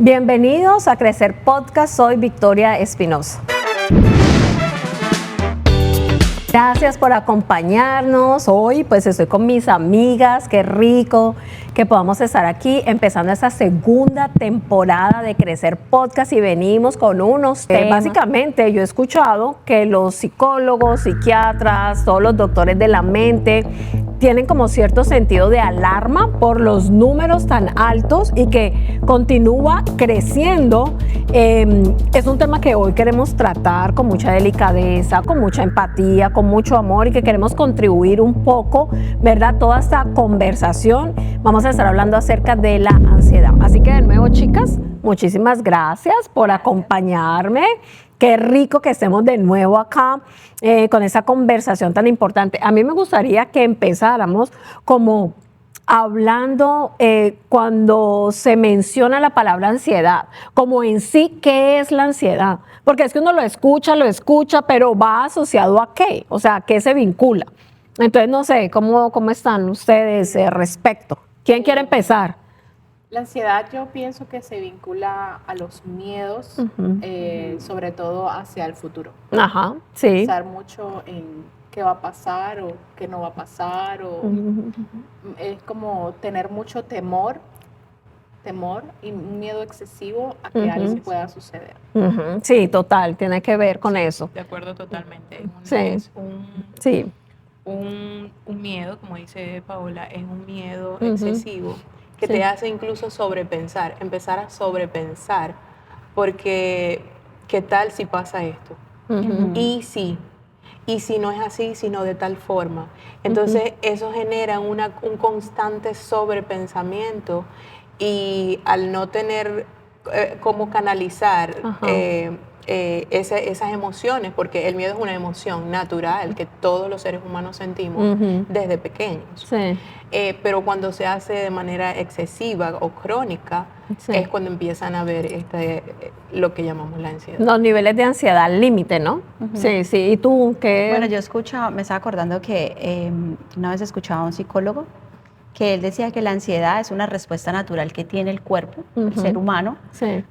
Bienvenidos a Crecer Podcast, soy Victoria Espinosa. Gracias por acompañarnos. Hoy pues estoy con mis amigas, qué rico que podamos estar aquí empezando esta segunda temporada de Crecer Podcast y venimos con unos temas. Básicamente yo he escuchado que los psicólogos, psiquiatras, todos los doctores de la mente tienen como cierto sentido de alarma por los números tan altos y que continúa creciendo. Es un tema que hoy queremos tratar con mucha delicadeza, con mucha empatía, con mucho amor y que queremos contribuir un poco, ¿verdad? Toda esta conversación. Vamos a estar hablando acerca de la ansiedad. Así que de nuevo, chicas, muchísimas gracias por acompañarme. Qué rico que estemos de nuevo acá con esa conversación tan importante. A mí me gustaría que empezáramos como hablando cuando se menciona la palabra ansiedad, como en sí, ¿qué es la ansiedad? Porque es que uno lo escucha, pero va asociado a qué, o sea, ¿a qué se vincula? Entonces, no sé, ¿cómo están ustedes respecto? ¿Quién quiere empezar? La ansiedad yo pienso que se vincula a los miedos, sobre todo hacia el futuro. Ajá, sí. Pensar mucho en qué va a pasar o qué no va a pasar, es como tener mucho temor y un miedo excesivo a que algo pueda suceder. Sí, total, tiene que ver con eso. De acuerdo totalmente. Un miedo, como dice Paola, es un miedo excesivo que te hace incluso sobrepensar, empezar a sobrepensar, porque ¿qué tal si pasa esto? Y si no es así, sino de tal forma. Entonces eso genera un constante sobrepensamiento y al no tener cómo canalizar esas emociones, porque el miedo es una emoción natural que todos los seres humanos sentimos desde pequeños. Sí. Pero cuando se hace de manera excesiva o crónica, es cuando empiezan a ver lo que llamamos la ansiedad. Los niveles de ansiedad al límite, ¿no? Sí, sí. ¿Y tú qué? Bueno, me estaba acordando que una vez escuchaba a un psicólogo que él decía que la ansiedad es una respuesta natural que tiene el cuerpo, el ser humano,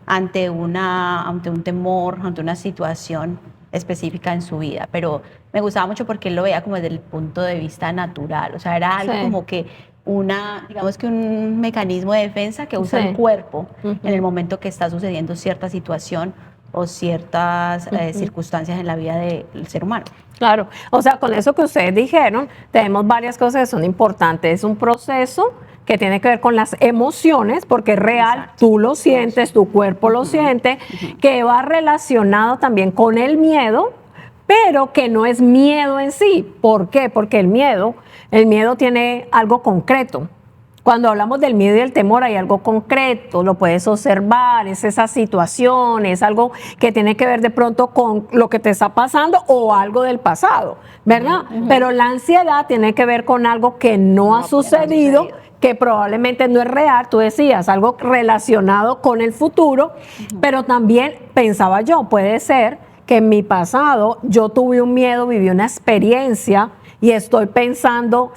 ante un temor, ante una situación específica en su vida. Pero me gustaba mucho porque él lo veía como desde el punto de vista natural. O sea, era algo como que digamos que un mecanismo de defensa que usa el cuerpo en el momento que está sucediendo cierta situación o ciertas circunstancias en la vida del ser humano. Claro, o sea, con eso que ustedes dijeron, tenemos varias cosas que son importantes. Es un proceso que tiene que ver con las emociones, porque es real, exacto, tú lo sientes, tu cuerpo lo siente, que va relacionado también con el miedo, pero que no es miedo en sí. ¿Por qué? Porque el miedo tiene algo concreto. Cuando hablamos del miedo y el temor hay algo concreto, lo puedes observar, es esa situación, es algo que tiene que ver de pronto con lo que te está pasando o algo del pasado, ¿verdad? Pero la ansiedad tiene que ver con algo que no ha sucedido, que probablemente no es real, tú decías, algo relacionado con el futuro, pero también pensaba yo, puede ser que en mi pasado yo tuve un miedo, viví una experiencia y estoy pensando,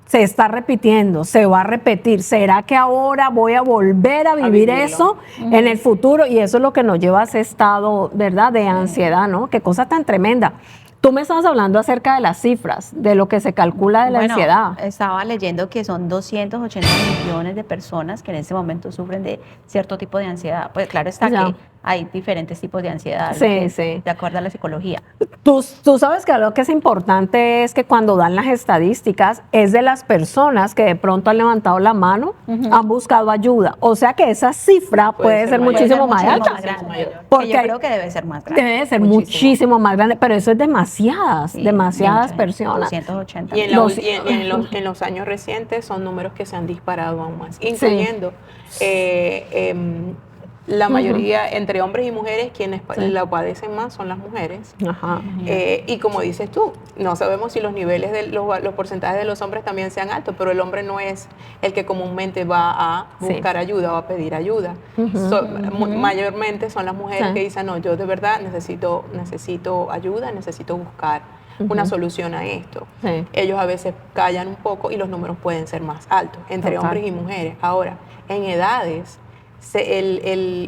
se está repitiendo, se va a repetir. ¿Será que ahora voy a volver a vivir eso en el futuro? Y eso es lo que nos lleva a ese estado, ¿verdad?, de ansiedad, ¿no? Qué cosa tan tremenda. Tú me estabas hablando acerca de las cifras, de lo que se calcula de la ansiedad. Estaba leyendo que son 280 millones de personas que en este momento sufren de cierto tipo de ansiedad. Pues claro está que hay diferentes tipos de ansiedad, de acuerdo a la psicología. Tú sabes que algo que es importante es que cuando dan las estadísticas es de las personas que de pronto han levantado la mano, han buscado ayuda. O sea que esa cifra puede ser muchísimo más alta. Porque yo creo que debe ser más grande. Debe ser muchísimo más grande, pero eso es demasiadas personas. 280. Y en los años recientes son números que se han disparado aún más, incluyendo la mayoría, entre hombres y mujeres, quienes la padecen más son las mujeres. Y como dices tú, no sabemos si los niveles de los porcentajes de los hombres también sean altos, pero el hombre no es el que comúnmente va a buscar ayuda o a pedir ayuda. Mayormente son las mujeres que dicen, no, yo de verdad necesito ayuda, necesito buscar una solución a esto. Ellos a veces callan un poco y los números pueden ser más altos entre hombres y mujeres. Ahora, en edades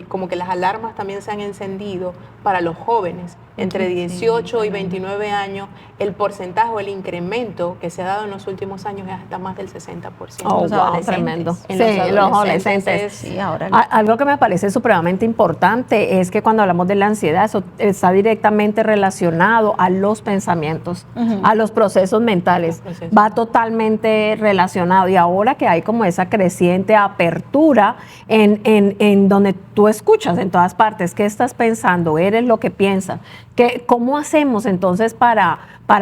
como que las alarmas también se han encendido para los jóvenes. Entre 18 y 29 años, el porcentaje o el incremento que se ha dado en los últimos años es hasta más del 60%. Oh, wow, tremendo. En los adolescentes. Sí, ahora algo que me parece supremamente importante es que cuando hablamos de la ansiedad, eso está directamente relacionado a los pensamientos, a los procesos mentales. Va totalmente relacionado. Y ahora que hay como esa creciente apertura en donde tú escuchas en todas partes, ¿qué estás pensando? ¿Eres lo que piensas? ¿Cómo hacemos entonces para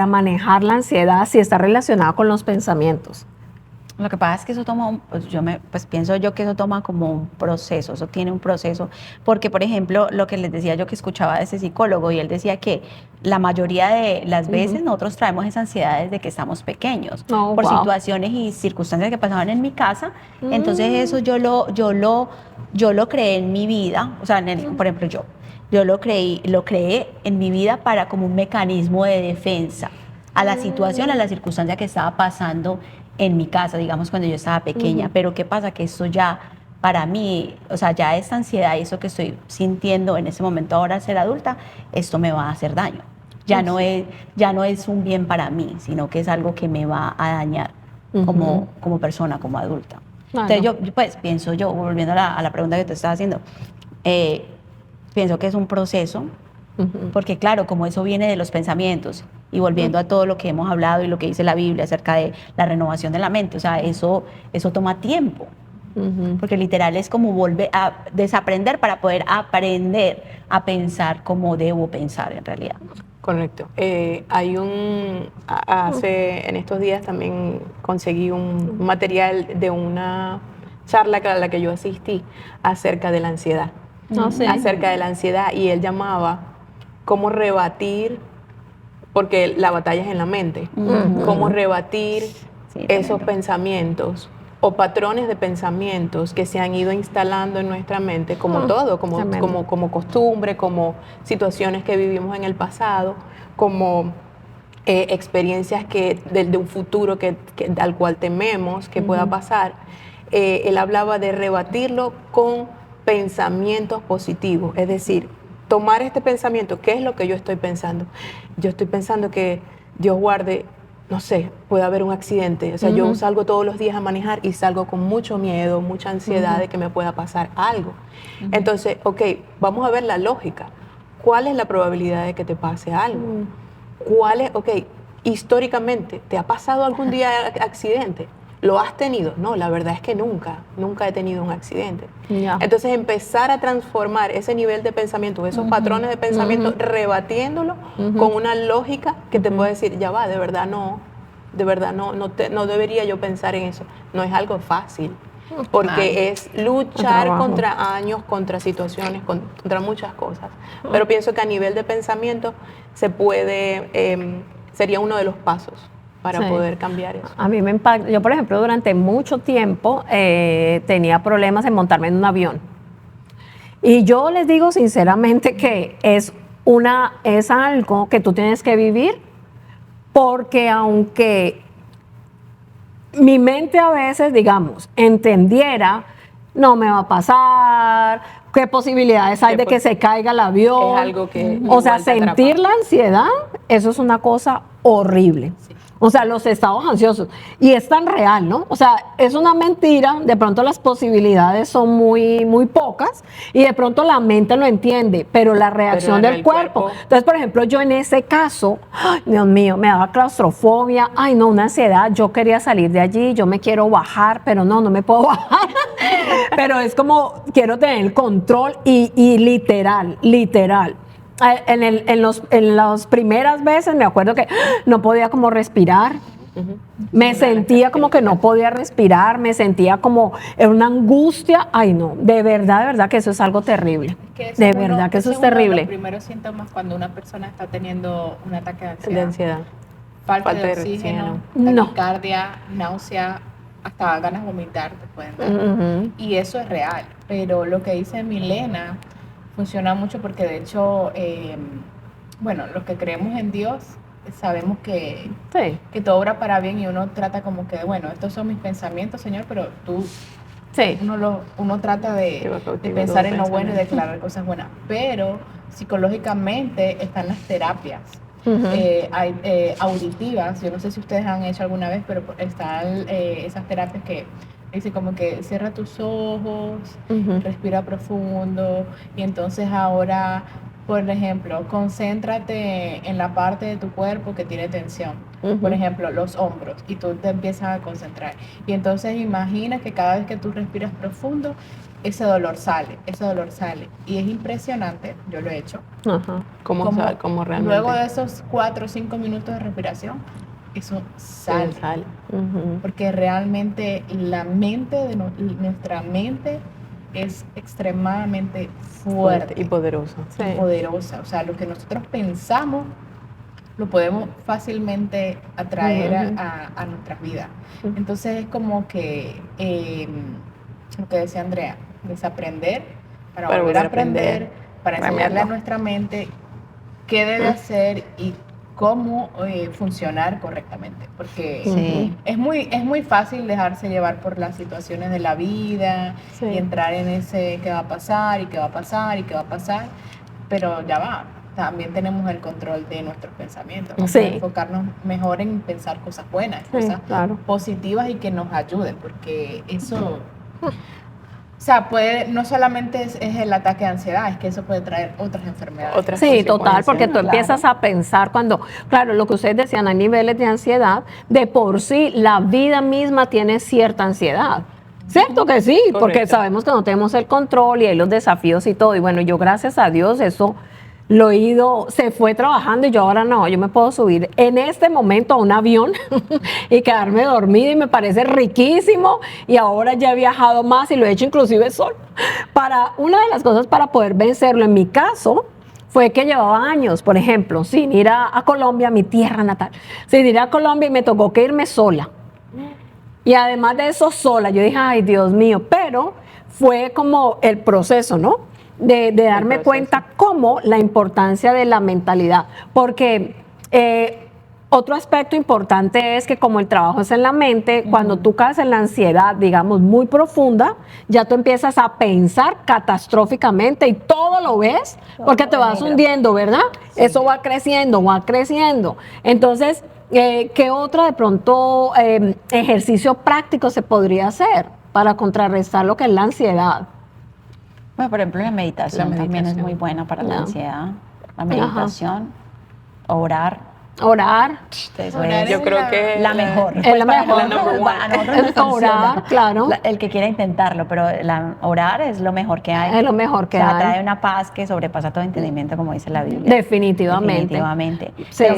manejar la ansiedad si está relacionada con los pensamientos? Lo que pasa es que eso toma, pienso yo que eso toma como un proceso, eso tiene un proceso, porque por ejemplo, lo que les decía yo que escuchaba de ese psicólogo, y él decía que la mayoría de las veces nosotros traemos esa ansiedad desde que estamos pequeños, por situaciones y circunstancias que pasaban en mi casa, entonces eso yo lo creé en mi vida, o sea, por ejemplo yo lo creé en mi vida para como un mecanismo de defensa a la situación, a la circunstancia que estaba pasando en mi casa, digamos, cuando yo estaba pequeña. Pero ¿qué pasa? Que esto ya, para mí, o sea, ya esta ansiedad y eso que estoy sintiendo en ese momento ahora al ser adulta, esto me va a hacer daño. Ya no es un bien para mí, sino que es algo que me va a dañar como persona, como adulta. Entonces yo, pues, pienso yo, volviendo a la pregunta que te estaba haciendo, pienso que es un proceso, porque claro, como eso viene de los pensamientos, y volviendo a todo lo que hemos hablado y lo que dice la Biblia acerca de la renovación de la mente, o sea, eso toma tiempo, porque literal es como volver a desaprender para poder aprender a pensar como debo pensar en realidad. Correcto. En estos días también conseguí un material de una charla a la que yo asistí acerca de la ansiedad. Acerca de la ansiedad, y él llamaba cómo rebatir, porque la batalla es en la mente, cómo rebatir esos pensamientos o patrones de pensamientos que se han ido instalando en nuestra mente, como todo, como costumbre, como situaciones que vivimos en el pasado, como experiencias de un futuro al cual tememos que pueda pasar. Él hablaba de rebatirlo con pensamientos positivos, es decir, tomar este pensamiento, ¿qué es lo que yo estoy pensando? Yo estoy pensando que Dios guarde, no sé, puede haber un accidente, o sea, yo salgo todos los días a manejar y salgo con mucho miedo, mucha ansiedad de que me pueda pasar algo. Entonces, vamos a ver la lógica. ¿Cuál es la probabilidad de que te pase algo? Históricamente, ¿te ha pasado algún día accidente? ¿Lo has tenido? No, la verdad es que nunca he tenido un accidente. Entonces, empezar a transformar ese nivel de pensamiento, esos patrones de pensamiento, rebatiéndolo con una lógica que te puede decir, ya va, de verdad no debería yo pensar en eso. No es algo fácil, porque es luchar contra años, contra situaciones, contra muchas cosas. Pero pienso que a nivel de pensamiento se puede, sería uno de los pasos para poder cambiar eso. A mí me impacta. Yo, por ejemplo, durante mucho tiempo tenía problemas en montarme en un avión. Y yo les digo sinceramente que es algo que tú tienes que vivir, porque aunque mi mente a veces, digamos, entendiera, no me va a pasar, qué posibilidades hay de que se caiga el avión. Es algo que... O sea, sentir la ansiedad, eso es una cosa horrible. Sí. O sea, los estados ansiosos. Y es tan real, ¿no? O sea, es una mentira. De pronto las posibilidades son muy, muy pocas y de pronto la mente lo entiende, pero la reacción del cuerpo. Entonces, por ejemplo, yo en ese caso, ¡ay, Dios mío, me daba claustrofobia, ay no, una ansiedad, yo quería salir de allí, yo me quiero bajar, pero no me puedo bajar. Pero es como, quiero tener el control y literal. En las primeras veces me acuerdo que no podía como respirar. Me sentía como que no podía respirar, me sentía como en una angustia. Ay, no, de verdad que eso es algo terrible. De verdad que eso es terrible. Los primeros síntomas cuando una persona está teniendo un ataque de ansiedad. Falta de oxígeno, taquicardia, náusea, hasta ganas de vomitar te pueden dar. Y eso es real. Pero lo que dice Milena funciona mucho porque de hecho, los que creemos en Dios sabemos que todo obra para bien y uno trata como que, estos son mis pensamientos, Señor, pero tú Sí. Uno trata de pensar en lo bueno y declarar cosas buenas, pero psicológicamente están las terapias. Hay auditivas, yo no sé si ustedes han hecho alguna vez, pero están esas terapias que dicen como que cierra tus ojos, respira profundo, y entonces ahora, por ejemplo, concéntrate en la parte de tu cuerpo que tiene tensión, por ejemplo, los hombros, y tú te empiezas a concentrar. Y entonces imagina que cada vez que tú respiras profundo, ese dolor sale. Y es impresionante, yo lo he hecho. ¿Cómo realmente? Luego de esos 4 o 5 minutos de respiración, eso sale. Porque realmente nuestra mente es extremadamente fuerte y poderosa. Poderosa. O sea, lo que nosotros pensamos lo podemos fácilmente atraer a nuestras vidas. Entonces es como que lo que decía Andrea, desaprender para volver a aprender, para enseñarle a nuestra mente qué debe hacer y cómo funcionar correctamente, porque es muy fácil dejarse llevar por las situaciones de la vida y entrar en ese qué va a pasar y qué va a pasar y qué va a pasar, pero ya va, también tenemos el control de nuestros pensamientos. Vamos a enfocarnos mejor en pensar cosas buenas, cosas positivas y que nos ayuden, porque eso... O sea, no solamente es el ataque de ansiedad, es que eso puede traer otras enfermedades. Sí, total, porque tú empiezas a pensar claro, lo que ustedes decían, hay niveles de ansiedad, de por sí la vida misma tiene cierta ansiedad. ¿Cierto que sí? Correcto. Porque sabemos que no tenemos el control y hay los desafíos y todo. Y bueno, yo gracias a Dios eso lo he ido, se fue trabajando y yo ahora no, yo me puedo subir en este momento a un avión y quedarme dormida y me parece riquísimo, y ahora ya he viajado más y lo he hecho inclusive solo. Una de las cosas para poder vencerlo en mi caso fue que llevaba años, por ejemplo, sin ir a Colombia, mi tierra natal, sin ir a Colombia, y me tocó que irme sola. Y además de eso sola, yo dije, ay Dios mío, pero fue como el proceso, ¿no? De darme cuenta cómo la importancia de la mentalidad, porque otro aspecto importante es que como el trabajo es en la mente, cuando tú caes en la ansiedad, digamos, muy profunda, ya tú empiezas a pensar catastróficamente y todo lo ves porque te vas hundiendo, ¿verdad? Sí. Eso va creciendo. Entonces, ¿qué otro de pronto ejercicio práctico se podría hacer para contrarrestar lo que es la ansiedad? Bueno, por ejemplo, la meditación también es muy buena para la ansiedad. La meditación, orar. Yo creo que la mejor. Es la mejor. Orar, claro. El que quiera intentarlo, pero orar es lo mejor que hay. Es lo mejor que hay. Trae una paz que sobrepasa todo entendimiento, como dice la Biblia. Definitivamente. Sí. Pero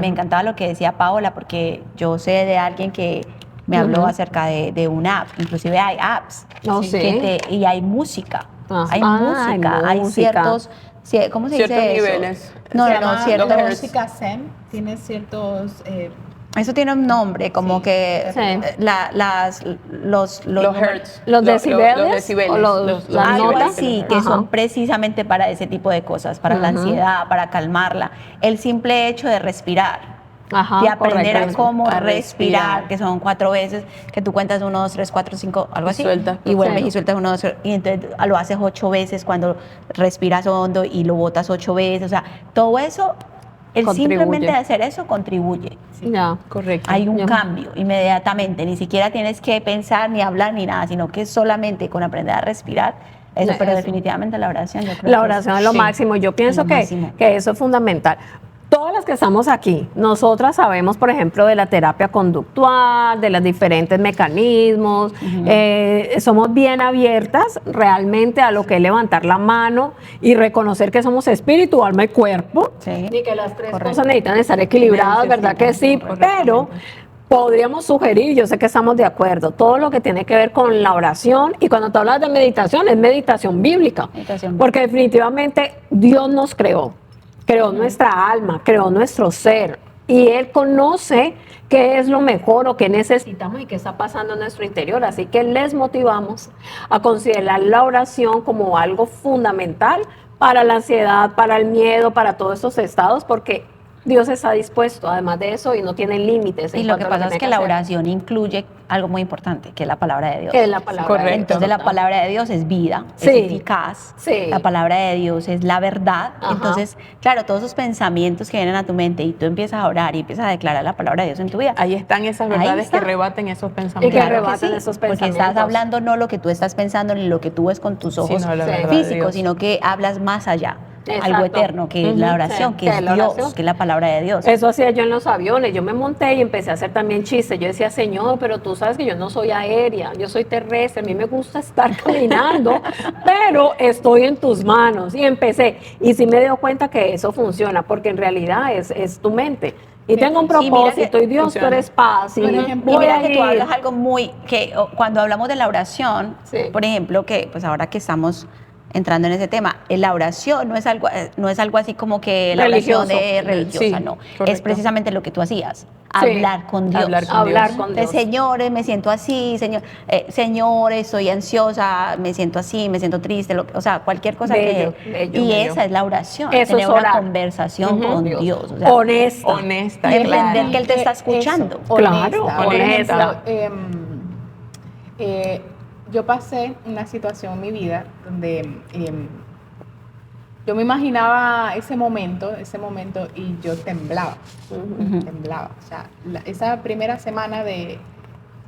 me encantaba lo que decía Paola, porque yo sé de alguien que me habló acerca de una app, inclusive hay apps, y hay música, hay ciertos, ¿cómo se dice eso? Niveles. La música Zen tiene ciertos... eso tiene un nombre, como que los hertz, los decibeles, las notas, sí, que son precisamente para ese tipo de cosas, para la ansiedad, para calmarla. El simple hecho de respirar. De aprender a cómo respirar, que son 4 veces, que tú cuentas 1, 2, 3, 4, 5, algo así, y vuelves y sueltas 1, 2, 3, y entonces lo haces 8 veces cuando respiras hondo y lo botas 8 veces, o sea, todo eso, simplemente hacer eso contribuye. Sí. Correcto. Hay un cambio inmediatamente, ni siquiera tienes que pensar ni hablar ni nada, sino que solamente con aprender a respirar. Pero definitivamente la oración, yo creo la oración es lo máximo. Yo pienso que eso es fundamental. Todas las que estamos aquí, nosotras sabemos, por ejemplo, de la terapia conductual, de los diferentes mecanismos, somos bien abiertas realmente a lo que es levantar la mano y reconocer que somos espíritu, alma y cuerpo, y que las 3 cosas necesitan estar equilibradas, ¿verdad que sí? Pero podríamos sugerir, yo sé que estamos de acuerdo, todo lo que tiene que ver con la oración, y cuando tú hablas de meditación, es meditación bíblica, porque definitivamente Dios nos creó nuestra alma, creó nuestro ser, y Él conoce qué es lo mejor o qué necesitamos y qué está pasando en nuestro interior. Así que les motivamos a considerar la oración como algo fundamental para la ansiedad, para el miedo, para todos esos estados, porque Dios está dispuesto, además de eso, y no tiene límites. Y lo que pasa es que la oración incluye algo muy importante, que es la palabra de Dios. Que es la palabra de Dios. Entonces la palabra de Dios es vida, sí, es eficaz, sí, la palabra de Dios es la verdad. Ajá. Entonces, claro, todos esos pensamientos que vienen a tu mente y tú empiezas a orar y empiezas a declarar la palabra de Dios en tu vida. Ahí están esas verdades que rebaten esos pensamientos. Y que rebaten esos pensamientos. Porque estás hablando no lo que tú estás pensando ni lo que tú ves con tus ojos físicos, sino que hablas más allá. Exacto. Algo eterno, que es la oración, que es Dios, que es la palabra de Dios. Eso hacía yo en los aviones. Yo me monté y empecé a hacer también chistes. Yo decía, Señor, pero tú sabes que yo no soy aérea, yo soy terrestre, a mí me gusta estar caminando, pero estoy en tus manos. Y empecé. Y sí me dio cuenta que eso funciona, porque en realidad es tu mente. Y tengo un propósito, y Dios, tú eres paz. Y mira que tú hablas algo muy, que cuando hablamos de la oración, por ejemplo, que pues ahora que estamos entrando en ese tema, la oración no es algo así como que la oración de religiosa, no. Correcto. Es precisamente lo que tú hacías, hablar con Dios. Hablar con Dios. Señores, me siento así, Señor, estoy ansiosa, me siento así, me siento triste, o sea, cualquier cosa bello. Esa es la oración, tener una conversación con Dios. O sea, honesta. Y entender que Él te está escuchando. Honesta. Yo pasé una situación en mi vida donde yo me imaginaba ese momento y yo temblaba, temblaba. O sea, esa primera semana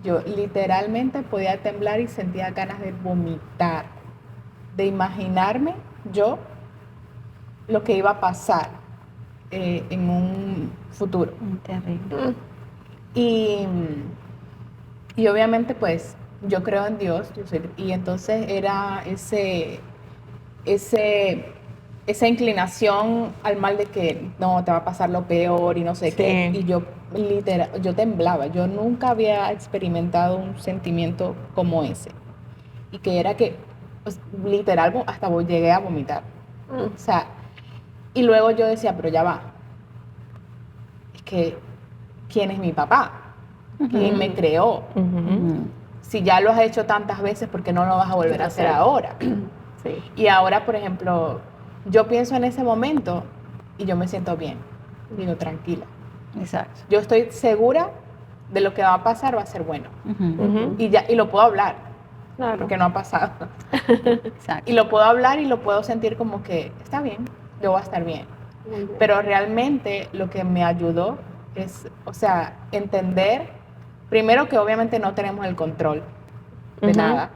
yo literalmente podía temblar y sentía ganas de vomitar, de imaginarme yo lo que iba a pasar en un futuro. Terrible. Y obviamente pues yo creo en Dios, y entonces era esa inclinación al mal de que no, te va a pasar lo peor y no sé qué, y yo temblaba, yo nunca había experimentado un sentimiento como ese, y que era que pues, literal hasta llegué a vomitar, o sea, y luego yo decía, pero ya va, es que, ¿quién es mi papá? ¿Quién me creó? Si ya lo has hecho tantas veces, ¿por qué no lo vas a volver a hacer ahora? Sí. Y ahora, por ejemplo, yo pienso en ese momento y yo me siento bien. Digo, tranquila. Exacto. Yo estoy segura de lo que va a pasar, va a ser bueno. Y lo puedo hablar, porque no ha pasado. Exacto. Y lo puedo hablar y lo puedo sentir como que está bien, yo voy a estar bien. Pero realmente lo que me ayudó es, o sea, entender. Primero que obviamente no tenemos el control de nada,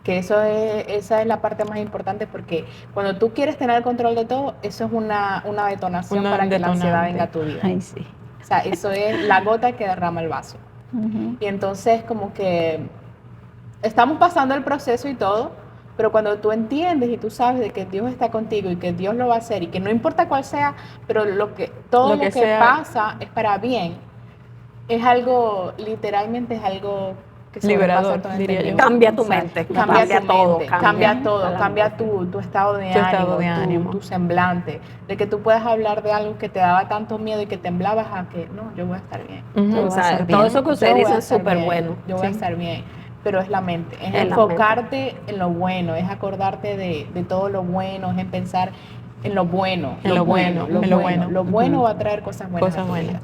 que esa es la parte más importante, porque cuando tú quieres tener el control de todo, eso es una detonación para que la ansiedad venga a tu vida. Ay, sí. O sea, eso es la gota que derrama el vaso. Y entonces como que estamos pasando el proceso y todo, pero cuando tú entiendes y tú sabes de que Dios está contigo y que Dios lo va a hacer y que no importa cuál sea, pero todo lo que pasa es para bien. Es algo, literalmente es algo que liberador, diría yo. Cambia tu mente, cambia todo, cambia tu estado de ánimo, tu semblante, de que tú puedas hablar de algo que te daba tanto miedo y que temblabas a que, no, yo voy a estar bien. Todo eso que ustedes dicen es súper bueno. Yo voy a estar bien, pero es la mente, es enfocarte en lo bueno, es acordarte de todo lo bueno, es en pensar en lo bueno, lo bueno va a traer cosas buenas.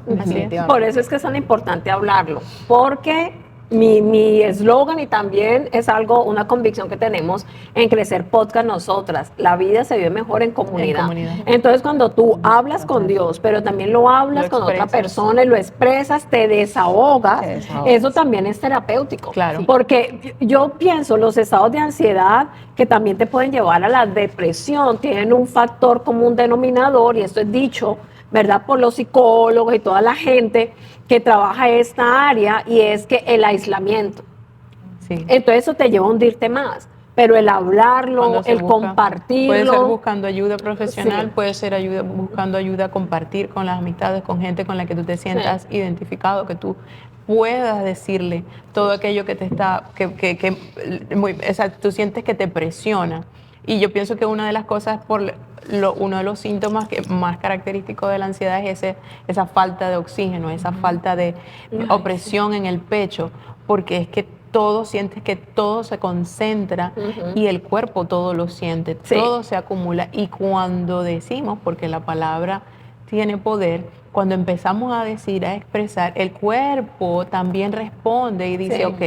Por eso es que es tan importante hablarlo, porque mi eslogan y también es una convicción que tenemos en Crecer Podcast nosotras, la vida se vive mejor en comunidad. Entonces cuando tú hablas con Dios, pero también lo hablas con otra persona y lo expresas, te desahogas, eso también es terapéutico. Claro. Porque yo pienso, los estados de ansiedad que también te pueden llevar a la depresión tienen un factor común denominador, y esto es dicho, ¿verdad?, por los psicólogos y toda la gente que trabaja esta área, y es que el aislamiento. Entonces eso te lleva a hundirte más. Pero el hablarlo, compartirlo. Puede ser buscando ayuda profesional, puede ser buscando ayuda, compartir con las amistades, con gente con la que tú te sientas identificado, que tú puedas decirle todo aquello que te está, tú sientes que te presiona. Y yo pienso que una de las cosas, uno de los síntomas más característicos de la ansiedad es esa falta de oxígeno, esa falta de opresión en el pecho, porque es que sientes que todo se concentra y el cuerpo todo lo siente, todo se acumula. Y cuando decimos, porque la palabra tiene poder. Cuando empezamos a decir, a expresar, el cuerpo también responde y dice, ok,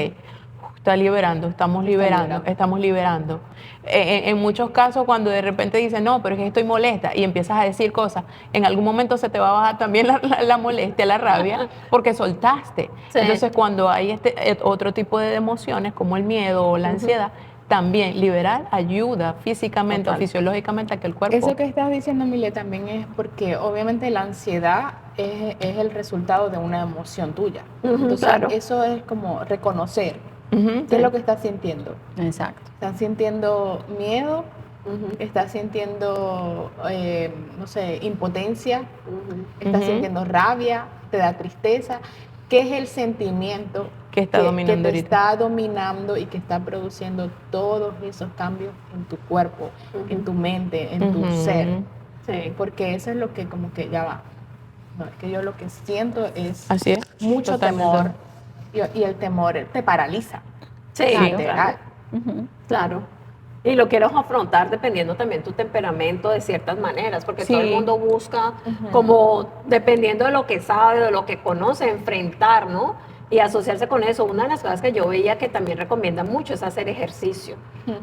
está liberando, estamos liberando. En muchos casos, cuando de repente dicen, no, pero es que estoy molesta, y empiezas a decir cosas, en algún momento se te va a bajar también la molestia, la rabia, porque soltaste. Sí. Entonces, cuando hay otro tipo de emociones, como el miedo o la ansiedad, también liberar ayuda físicamente o fisiológicamente a que el cuerpo... Eso que estás diciendo, Mile, también es porque obviamente la ansiedad es el resultado de una emoción tuya. Entonces, eso es como reconocer qué es lo que estás sintiendo. Exacto. ¿Estás sintiendo miedo? ¿Estás sintiendo, no sé, impotencia? ¿Estás sintiendo rabia? ¿Te da tristeza? ¿Qué es el sentimiento que está dominando que te está dominando y que está produciendo todos esos cambios en tu cuerpo, en tu mente, en tu ser? Sí. Porque eso es lo que como que ya va. No, es que yo lo que siento es, mucho temor y el temor te paraliza. Sí, claro. Claro. Y lo quieres afrontar dependiendo también tu temperamento de ciertas maneras, porque todo el mundo busca como, dependiendo de lo que sabe, de lo que conoce, enfrentar, ¿no? Y asociarse con eso. Una de las cosas que yo veía que también recomiendan mucho es hacer ejercicio.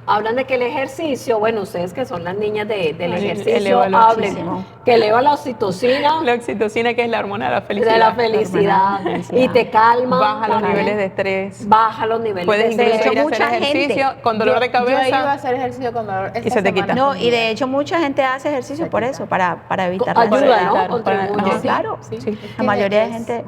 Hablan de que el ejercicio, bueno, ustedes que son las niñas del ejercicio, hablen que eleva la oxitocina. La oxitocina, que es la hormona de la felicidad. De la felicidad. Y te calma. Baja los niveles de estrés. Baja los niveles de estrés. Puedes incluso ir a hacer ejercicio con dolor de cabeza. Yo iba a hacer ejercicio con dolor y se te quita. No, y de hecho mucha gente hace ejercicio por eso, para evitar la ansiedad. ¿no? Claro. La mayoría de gente...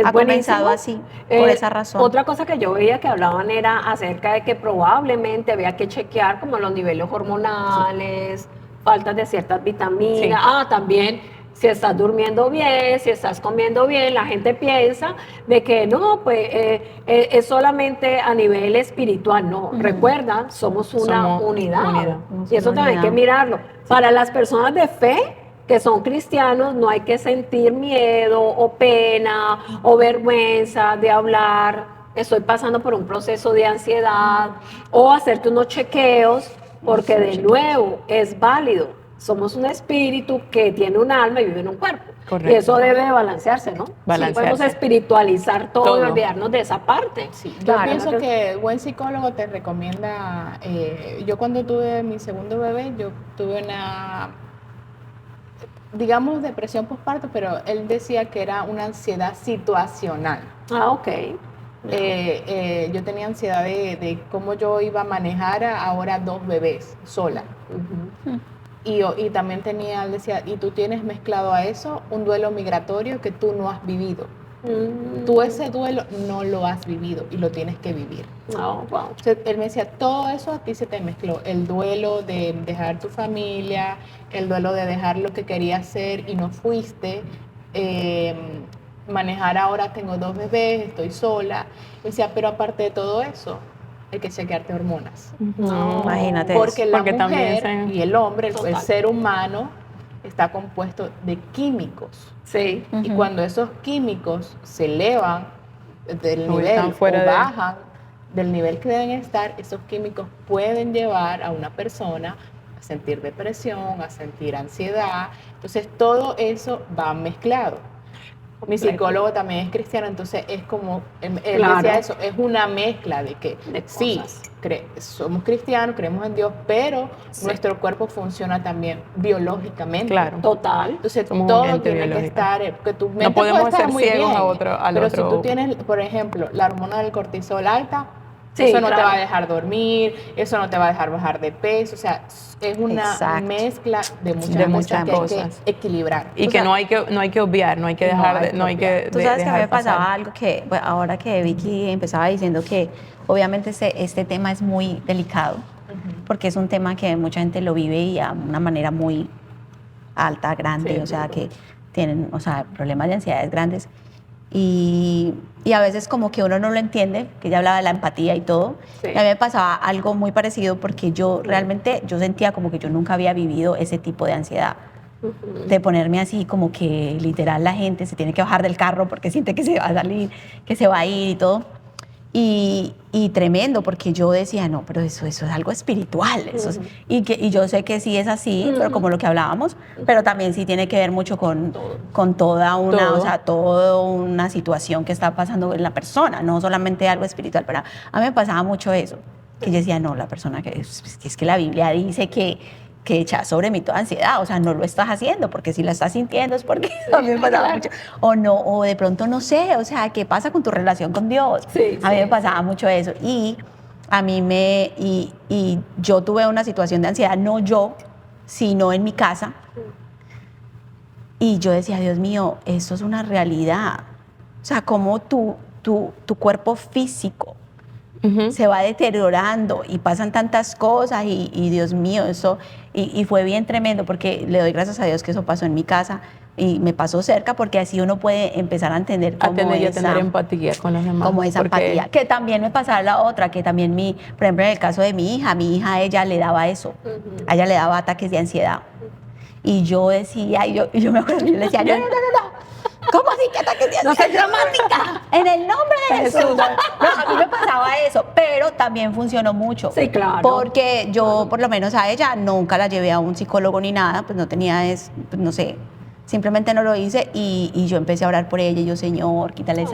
ha comenzado así, por esa razón. Otra cosa que yo veía que hablaban era acerca de que probablemente había que chequear como los niveles hormonales, faltas de ciertas vitaminas. También si estás durmiendo bien, si estás comiendo bien. La gente piensa de que no, pues es solamente a nivel espiritual. No, recuerda, somos una unidad. Y eso también hay que mirarlo. Para las personas de fe, que son cristianos, no hay que sentir miedo o pena o vergüenza de hablar, estoy pasando por un proceso de ansiedad, o hacerte unos chequeos, porque de nuevo es válido. Somos un espíritu que tiene un alma y vive en un cuerpo. Correcto. Y eso debe balancearse, ¿no? Podemos espiritualizar todo y olvidarnos de esa parte. Sí. Yo pienso que el buen psicólogo te recomienda, yo cuando tuve mi segundo bebé, yo tuve una, digamos, depresión postparto, pero él decía que era una ansiedad situacional. Ok. Yo tenía ansiedad de cómo yo iba a manejar ahora 2 bebés sola. Y también tenía, él decía, y tú tienes mezclado a eso un duelo migratorio que tú no has vivido. Tú ese duelo no lo has vivido y lo tienes que vivir. Entonces, él me decía, todo eso a ti se te mezcló. El duelo de dejar tu familia, el duelo de dejar lo que querías hacer y no fuiste, manejar ahora, tengo 2 bebés, estoy sola. Me decía, pero aparte de todo eso, hay que chequearte hormonas. Imagínate. Porque la mujer y el hombre, el ser humano, está compuesto de químicos. Sí. Y cuando esos químicos se elevan del nivel o bajan del nivel que deben estar, esos químicos pueden llevar a una persona a sentir depresión, a sentir ansiedad. Entonces todo eso va mezclado. Mi psicólogo también es cristiano, entonces es como, él decía eso, es una mezcla de que sí, somos cristianos, creemos en Dios, pero nuestro cuerpo funciona también biológicamente. Claro. Total. Entonces todo tiene que estar, porque tu mente no podemos puede estar ser muy ciegos bien, pero otro. si tú tienes, por ejemplo, la hormona del cortisol alta, eso no te va a dejar dormir, eso no te va a dejar bajar de peso, o sea, es una mezcla de muchas cosas que hay que equilibrar. Y que no hay que obviar, no hay que dejar no hay que Tú sabes que a mí me pasaba algo que, bueno, ahora que Vicky empezaba diciendo que obviamente este tema es muy delicado, porque es un tema que mucha gente lo vive y a una manera muy alta, grande, o sea, que tienen, o sea, problemas de ansiedades grandes. Y a veces como que uno no lo entiende, que ella hablaba de la empatía y todo. Y a mí me pasaba algo muy parecido porque yo realmente, yo sentía como que yo nunca había vivido ese tipo de ansiedad. De ponerme así como que literal la gente se tiene que bajar del carro porque siente que se va a salir, que se va a ir y todo. Y tremendo, porque yo decía, no, pero eso es algo espiritual. Y yo sé que sí es así, pero como lo que hablábamos, pero también sí tiene que ver mucho con toda una situación que está pasando en la persona, no solamente algo espiritual. Pero a mí me pasaba mucho eso, que yo decía, no, la persona es que la Biblia dice que echa sobre mí toda ansiedad, o sea, no lo estás haciendo, porque si la estás sintiendo es porque a mí me pasaba mucho, o de pronto no sé, o sea, ¿qué pasa con tu relación con Dios? A mí me pasaba mucho eso, y a mí y yo tuve una situación de ansiedad, no yo, sino en mi casa, y yo decía, Dios mío, eso es una realidad, o sea, como tu cuerpo físico se va deteriorando y pasan tantas cosas y Dios mío, eso, y fue bien tremendo, porque le doy gracias a Dios que eso pasó en mi casa y me pasó cerca, porque así uno puede empezar a entender tener empatía con los demás. Como esa empatía, que también me pasaba la otra, que también por ejemplo, en el caso de mi hija, a ella le daba eso, a ella le daba ataques de ansiedad, y yo decía, y yo me acuerdo, yo le decía, no, ¿cómo así que ataques de ansiedad? No seas dramática. En el nombre de Jesús. No, a mí me pasaba eso, pero también funcionó mucho. Sí, claro. Porque yo, por lo menos a ella, nunca la llevé a un psicólogo ni nada, pues no tenía, no sé, simplemente no lo hice y yo empecé a orar por ella y yo, Señor, quítale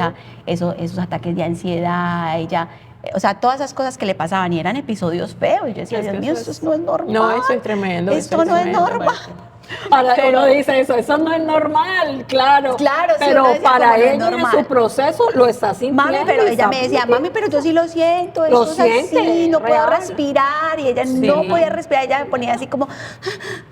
esos ataques de ansiedad, ella... O sea, todas esas cosas que le pasaban y eran episodios feos. Y yo decía, Dios mío, eso no es normal. No, eso es tremendo. Esto no es normal. Ahora uno dice eso no es normal, claro. Claro, sí, pero para ella en su proceso lo está sintiendo. Mami, pero ella me decía, mami, pero yo sí lo siento, lo eso es así, no puedo real. respirar, y ella no podía respirar, ella me ponía así como,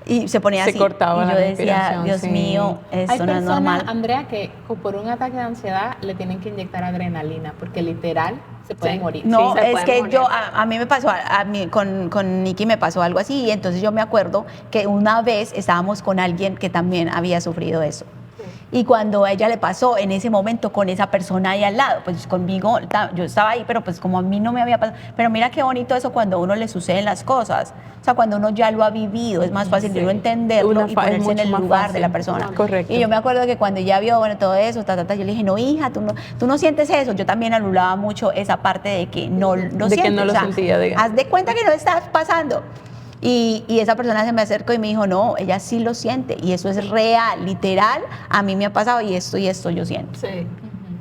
y se ponía así. Cortaba y yo la decía, Dios mío, esto no es normal. Andrea, que por un ataque de ansiedad le tienen que inyectar adrenalina, porque literal se puede morir. No, sí, es que morir. A mí me pasó, con Nikki me pasó algo así, y entonces yo me acuerdo que una vez estábamos con alguien que también había sufrido eso. Y cuando a ella le pasó, en ese momento, con esa persona ahí al lado, pues conmigo, yo estaba ahí, pero pues como a mí no me había pasado. Pero mira qué bonito eso cuando a uno le suceden las cosas. O sea, cuando uno ya lo ha vivido, es más fácil de uno entenderlo y ponerse en el lugar de la persona. Correcto. Y yo me acuerdo que cuando ella vio, bueno, todo eso, yo le dije, no, hija, tú no sientes eso. Yo también anulaba mucho esa parte de que no lo sientes. Que no lo sentía. Haz de cuenta que no estás pasando. Y esa persona se me acercó y me dijo, no, ella sí lo siente y eso es real, literal, a mí me ha pasado y esto yo siento. Sí.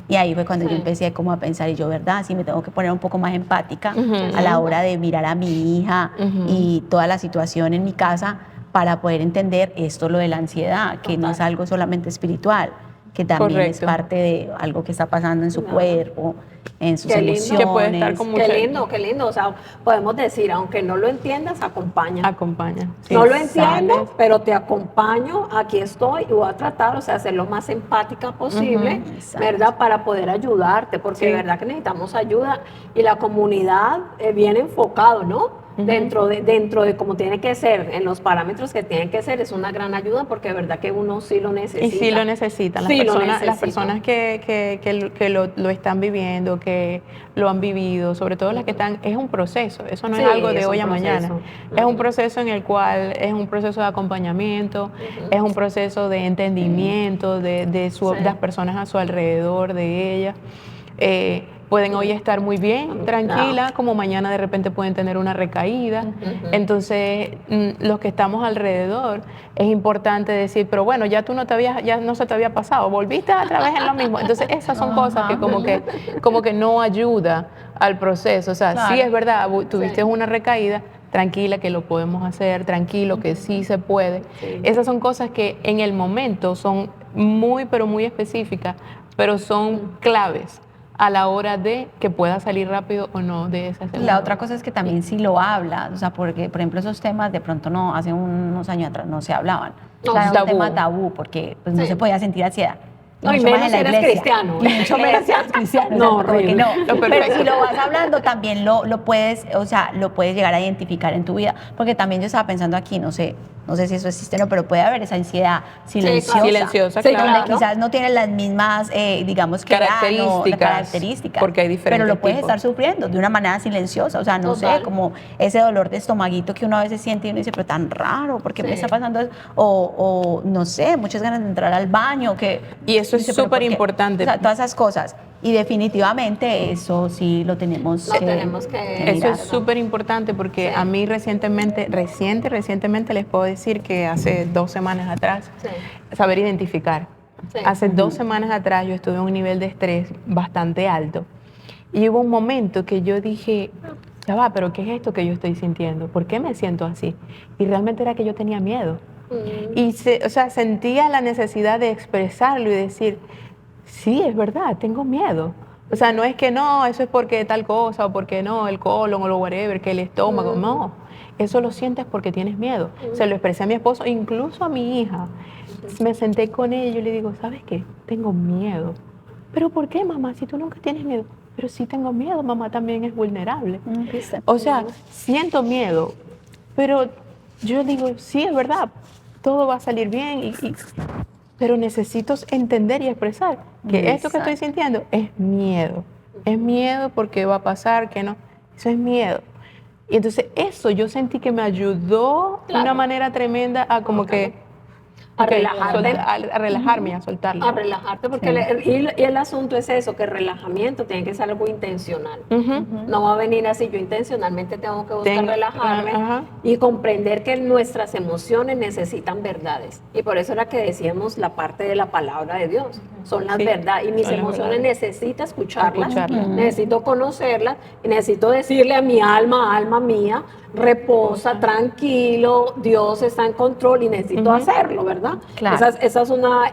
Y ahí fue cuando yo empecé como a pensar, y yo, ¿verdad? Sí, me tengo que poner un poco más empática a la hora de mirar a mi hija y toda la situación en mi casa para poder entender esto, lo de la ansiedad, que no es algo solamente espiritual, que también es parte de algo que está pasando en su cuerpo, en sus emociones. Que puede estar con mucha... Qué lindo. O sea, podemos decir, aunque no lo entiendas, acompaña. Acompaña. Sí, no lo entiendo, pero te acompaño, aquí estoy y voy a tratar, o sea, ser lo más empática posible, ¿verdad? Para poder ayudarte, porque de verdad que necesitamos ayuda y la comunidad bien enfocado, ¿no? Dentro de como tiene que ser, en los parámetros que tienen que ser, es una gran ayuda porque de verdad que uno sí lo necesita. Y sí lo necesitan. Las personas que lo están viviendo, que lo han vivido, sobre todo las que están, es un proceso, eso no es algo de hoy a mañana. Es un proceso en el cual es un proceso de acompañamiento, es un proceso de entendimiento de las personas a su alrededor, de ella. Pueden hoy estar muy bien, tranquila, como mañana de repente pueden tener una recaída. Entonces, los que estamos alrededor, es importante decir, pero bueno, ya no se te había pasado, volviste otra vez en lo mismo. Entonces, esas son cosas que como que no ayuda al proceso. O sea, sí es verdad, tuviste una recaída, tranquila que lo podemos hacer, tranquilo que sí se puede. Esas son cosas que en el momento son muy, pero muy específicas, pero son claves a la hora de que pueda salir rápido o no de esa situación. La otra cosa es que también sí lo habla, o sea, porque, por ejemplo, esos temas de pronto no, hace unos años atrás no se hablaban. O sea, era un tema tabú, porque pues, no se podía sentir ansiedad. No, y menos si eres cristiano. Y mucho menos si eres cristiano. No, porque no. Pero si lo vas hablando, también lo puedes, o sea, lo puedes llegar a identificar en tu vida. Porque también yo estaba pensando aquí, no sé si eso existe o no, pero puede haber esa ansiedad silenciosa. Silenciosa, donde quizás no tiene las mismas, digamos, características. Porque hay diferentes pero lo puedes tipos. estar sufriendo de una manera silenciosa. O sea, no sé, como ese dolor de estomaguito que uno a veces siente y uno dice, pero tan raro, ¿por qué me está pasando eso? O no sé, muchas ganas de entrar al baño. Y eso Eso es súper importante. O sea, todas esas cosas. Y definitivamente eso sí lo tenemos que Eso es súper importante porque a mí recientemente les puedo decir que hace 2 semanas atrás, saber identificar. Sí. Hace 2 semanas atrás yo estuve en un nivel de estrés bastante alto y hubo un momento que yo dije, ya va, pero ¿qué es esto que yo estoy sintiendo? ¿Por qué me siento así? Y realmente era que yo tenía miedo. Y sentía la necesidad de expresarlo y decir, sí, es verdad, tengo miedo. O sea, no es que no, eso es porque tal cosa, o porque no, el colon o lo whatever, que el estómago, no. Eso lo sientes porque tienes miedo. Se lo expresé a mi esposo, incluso a mi hija. Me senté con ella y le digo, ¿sabes qué? Tengo miedo. ¿Pero por qué, mamá? Si tú nunca tienes miedo. Pero sí tengo miedo, mamá también es vulnerable. O sea, siento miedo, pero yo digo, sí, es verdad, todo va a salir bien, pero necesito entender y expresar que esto que estoy sintiendo es miedo. Es miedo porque va a pasar, que no. Eso es miedo. Y entonces eso yo sentí que me ayudó de una manera tremenda a como que a relajarme, a soltarlo. A relajarte, porque y el asunto es eso, que el relajamiento tiene que ser algo intencional. No va a venir así, yo intencionalmente tengo que buscar relajarme y comprender que nuestras emociones necesitan verdades. Y por eso era que decíamos la parte de la palabra de Dios. Son las verdades. Y mis emociones necesito escucharlas, necesito conocerlas y necesito decirle a mi alma, alma mía, reposa, tranquilo, Dios está en control y necesito hacerlo, ¿verdad? Claro. Esa es una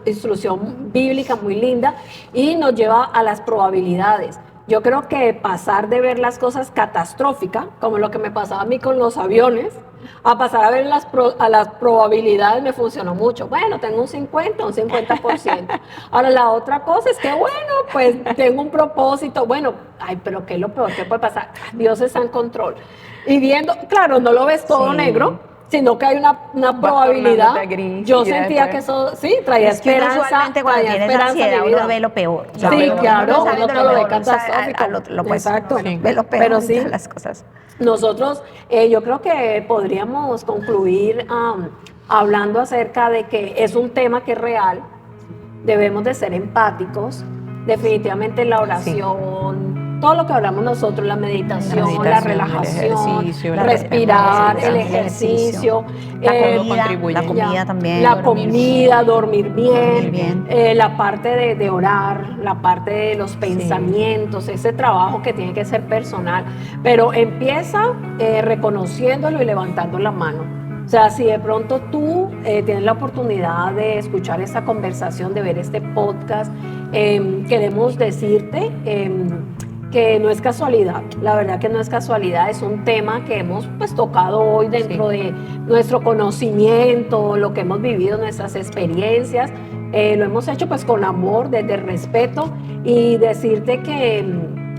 instrucción bíblica muy linda y nos lleva a las probabilidades. Yo creo que pasar de ver las cosas catastróficas, como lo que me pasaba a mí con los aviones, a pasar a ver las probabilidades me funcionó mucho. Bueno, tengo un 50%. Ahora, la otra cosa es que, bueno, pues tengo un propósito. Bueno, pero ¿qué es lo peor que puede pasar? Dios está en control. Y viendo, claro, no lo ves todo negro, sino que hay una probabilidad. Gris, yo sentía que eso, traía esperanza. Usualmente cuando tienes ansiedad uno ve lo peor. O sea, claro, uno no lo ve catastrófico. Exacto, ve lo peor de las cosas. Nosotros, yo creo que podríamos concluir hablando acerca de que es un tema que es real, debemos de ser empáticos, definitivamente la oración, todo lo que hablamos nosotros, la meditación, la relajación, respirar, el ejercicio, la comida también, la comida, dormir bien. La parte de orar, la parte de los pensamientos, ese trabajo que tiene que ser personal, pero empieza reconociéndolo y levantando la mano. O sea, si de pronto tú tienes la oportunidad de escuchar esta conversación, de ver este podcast, queremos decirte que no es casualidad, la verdad que no es casualidad, es un tema que hemos tocado hoy dentro de nuestro conocimiento, lo que hemos vivido, nuestras experiencias, lo hemos hecho con amor, desde el respeto y decirte que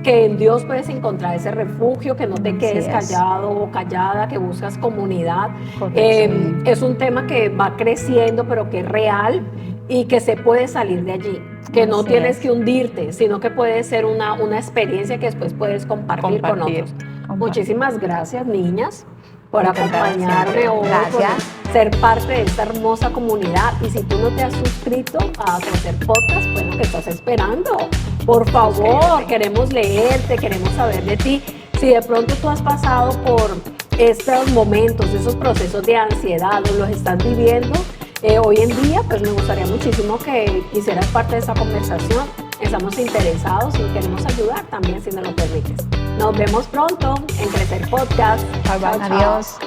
en Dios puedes encontrar ese refugio, que no te quedes callado o callada, que buscas comunidad. Es un tema que va creciendo, pero que es real y que se puede salir de allí, que no tienes que hundirte, sino que puede ser una experiencia que después puedes compartir con otros. Muchísimas gracias, niñas, por acompañarme hoy, por ser parte de esta hermosa comunidad. Y si tú no te has suscrito a Crecer Podcast, bueno, ¿qué estás esperando? Por favor, queremos leerte, queremos saber de ti. Si de pronto tú has pasado por estos momentos, esos procesos de ansiedad o los estás viviendo hoy en día, pues me gustaría muchísimo que hicieras parte de esta conversación. Estamos interesados y queremos ayudar también, si nos lo permites. Nos vemos pronto en Crecer Podcast. Bye, bye. Adiós.